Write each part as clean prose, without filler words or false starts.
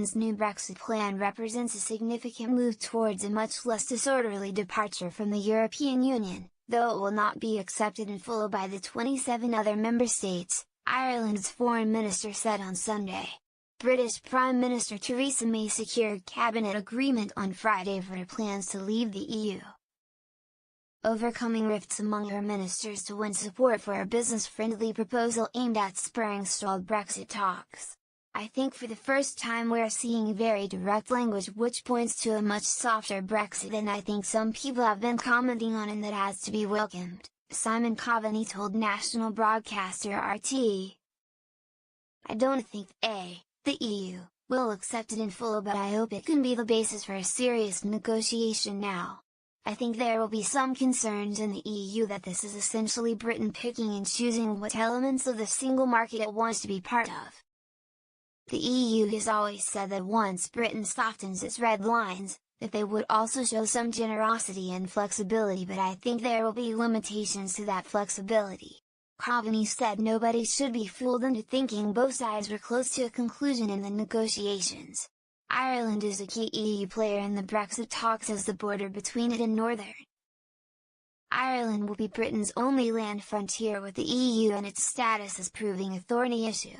Britain's new Brexit plan represents a significant move towards a much less disorderly departure from the European Union, though it will not be accepted in full by the 27 other member states, Ireland's Foreign Minister said on Sunday. British Prime Minister Theresa May secured cabinet agreement on Friday for her plans to leave the EU. Overcoming rifts among her ministers to win support for a business-friendly proposal aimed at spurring stalled Brexit talks. I think for the first time we're seeing very direct language which points to a much softer Brexit than I think some people have been commenting on, and that has to be welcomed, Simon Coveney told national broadcaster RT. I don't think the EU will accept it in full, but I hope it can be the basis for a serious negotiation now. I think there will be some concerns in the EU that this is essentially Britain picking and choosing what elements of the single market it wants to be part of. The EU has always said that once Britain softens its red lines, that they would also show some generosity and flexibility, but I think there will be limitations to that flexibility. Coveney said nobody should be fooled into thinking both sides were close to a conclusion in the negotiations. Ireland is a key EU player in the Brexit talks as the border between it and Northern Ireland will be Britain's only land frontier with the EU, and its status is proving a thorny issue.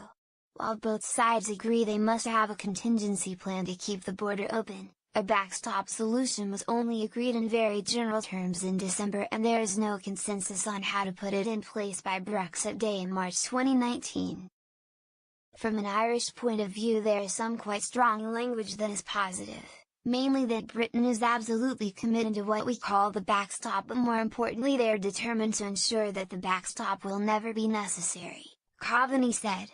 While both sides agree they must have a contingency plan to keep the border open, a backstop solution was only agreed in very general terms in December, and there is no consensus on how to put it in place by Brexit Day in March 2019. From an Irish point of view, there is some quite strong language that is positive, mainly that Britain is absolutely committed to what we call the backstop, but more importantly they are determined to ensure that the backstop will never be necessary, Coveney said.